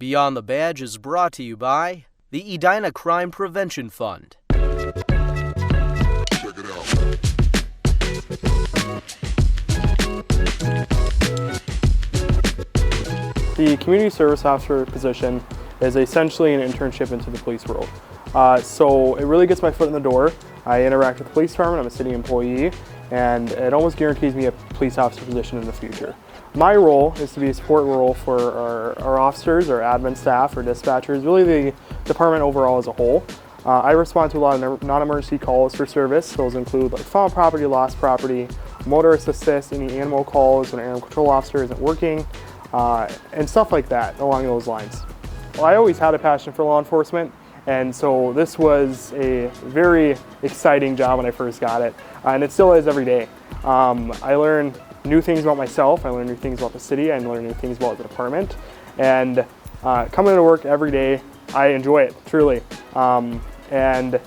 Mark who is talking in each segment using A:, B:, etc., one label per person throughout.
A: Beyond the Badge is brought to you by the Edina Crime Prevention Fund.
B: Check it out.
C: The community service officer position is essentially an internship into the police world. So it really gets my foot in the door. I interact with the police department, I'm a city employee, and it almost guarantees me a police officer position in the future. My role is to be a support role for our officers, our admin staff, our dispatchers, really the department overall as a whole. I respond to a lot of non-emergency calls for service. Those include like found property, lost property, motorist assist, any animal calls when an animal control officer isn't working, and stuff like that along those lines. Well, I always had a passion for law enforcement, and so this was a very exciting job when I first got it, and it still is every day. I learn new things about myself, I learn new things about the city, I learn new things about the department, and coming to work every day, I enjoy it, truly. And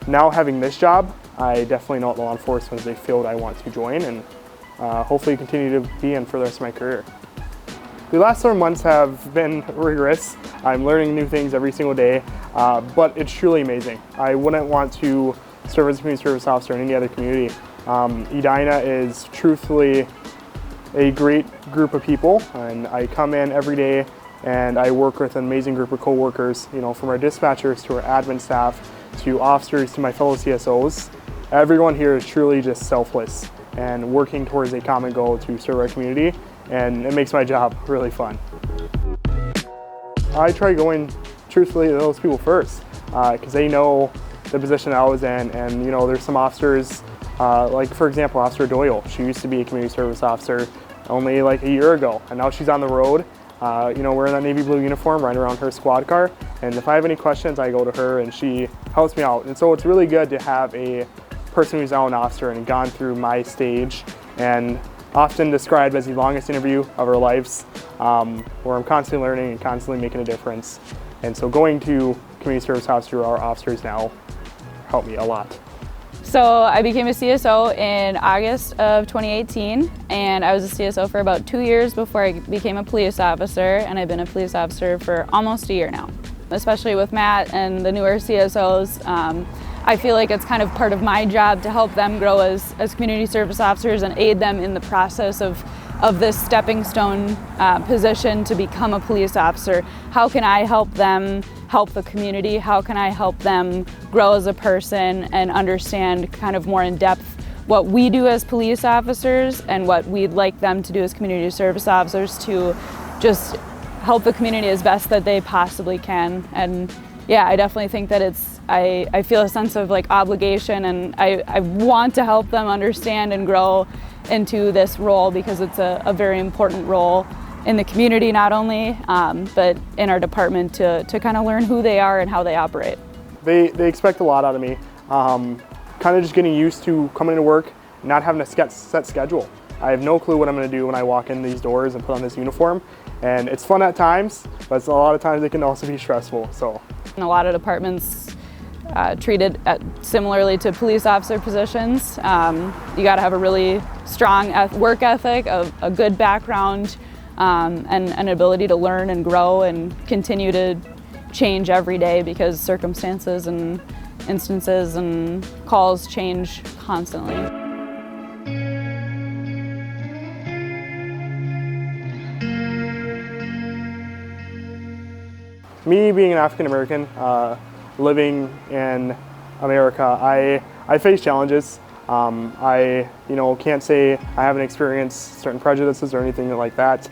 C: now having this job, I definitely know law enforcement is a field I want to join and hopefully continue to be in for the rest of my career. The last 7 months have been rigorous. I'm learning new things every single day, but it's truly amazing. I wouldn't want to serve as a community service officer in any other community. Edina is truthfully a great group of people, and I come in every day and I work with an amazing group of co-workers, you know, from our dispatchers to our admin staff to officers to my fellow CSOs. Everyone here is truly just selfless and working towards a common goal to serve our community, and it makes my job really fun. I try going truthfully to those people first because they know the position I was in, and you know, there's some officers like for example Officer Doyle. She used to be a community service officer only like a year ago, and now she's on the road, you know, wearing that navy blue uniform, riding around her squad car, and if I have any questions I go to her and she helps me out. And so it's really good to have a person who's now an officer and gone through my stage, and often described as the longest interview of our lives, where I'm constantly learning and constantly making a difference. And so going to community service officer or our officers now helped me a lot.
D: So I became a CSO in August of 2018, and I was a CSO for about 2 years before I became a police officer, and I've been a police officer for almost a year now. Especially with Matt and the newer CSOs, I feel like it's kind of part of my job to help them grow as community service officers and aid them in the process of this stepping stone position to become a police officer. How can I help them help the community? How can I help them grow as a person and understand kind of more in depth what we do as police officers and what we'd like them to do as community service officers to just help the community as best that they possibly can. And yeah, I definitely think that I feel a sense of like obligation, and I want to help them understand and grow into this role because it's a very important role in the community, not only, but in our department to kind of learn who they are and how they operate.
C: They expect a lot out of me. Kind of just getting used to coming to work, not having a set schedule. I have no clue what I'm going to do when I walk in these doors and put on this uniform. And it's fun at times, but a lot of times it can also be stressful. So,
D: in a lot of departments treated similarly to police officer positions. You got to have a really strong work ethic, a good background, and an ability to learn and grow and continue to change every day because circumstances and instances and calls change constantly.
C: Me being an African American, living in America, I face challenges. I can't say I haven't experienced certain prejudices or anything like that.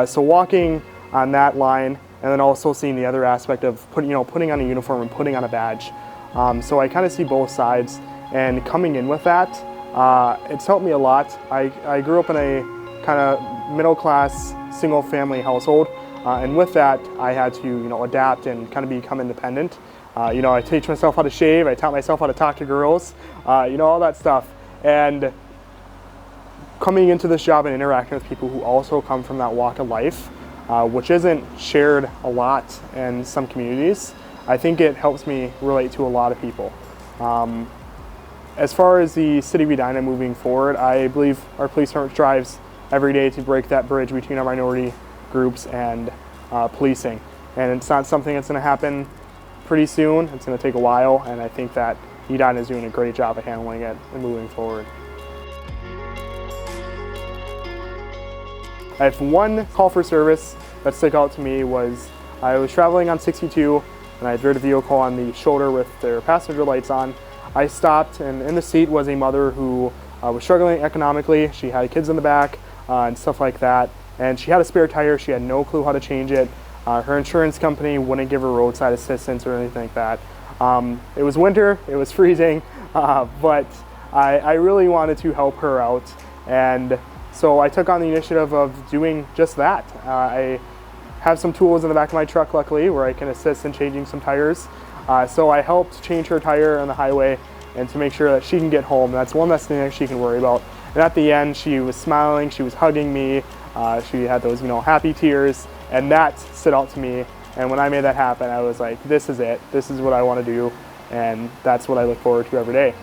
C: So walking on that line, and then also seeing the other aspect of putting on a uniform and putting on a badge. So I kind of see both sides, and coming in with that, it's helped me a lot. I grew up in a kind of middle class, single family household. And with that, I had to, adapt and kind of become independent. I teach myself how to shave, I taught myself how to talk to girls, all that stuff. And coming into this job and interacting with people who also come from that walk of life, which isn't shared a lot in some communities, I think it helps me relate to a lot of people. As far as the city of Edina moving forward, I believe our police department strives every day to break that bridge between our minority groups and policing. and it's not something that's going to happen pretty soon. It's going to take a while, and I think that Edina is doing a great job of handling it and moving forward. I have one call for service that stuck out to me. Was I was traveling on 62 and I veered a vehicle on the shoulder with their passenger lights on. I stopped, and in the seat was a mother who was struggling economically. She had kids in the back and stuff like that, and she had a spare tire. She had no clue how to change it. Her insurance company wouldn't give her roadside assistance or anything like that. It was winter, it was freezing, but I really wanted to help her out, and so I took on the initiative of doing just that. I have some tools in the back of my truck, luckily, where I can assist in changing some tires. So I helped change her tire on the highway and to make sure that she can get home. That's one less thing that she can worry about. And at the end, she was smiling, she was hugging me, she had those, happy tears, and that stood out to me. And when I made that happen, I was like, this is it. This is what I want to do, and that's what I look forward to every day.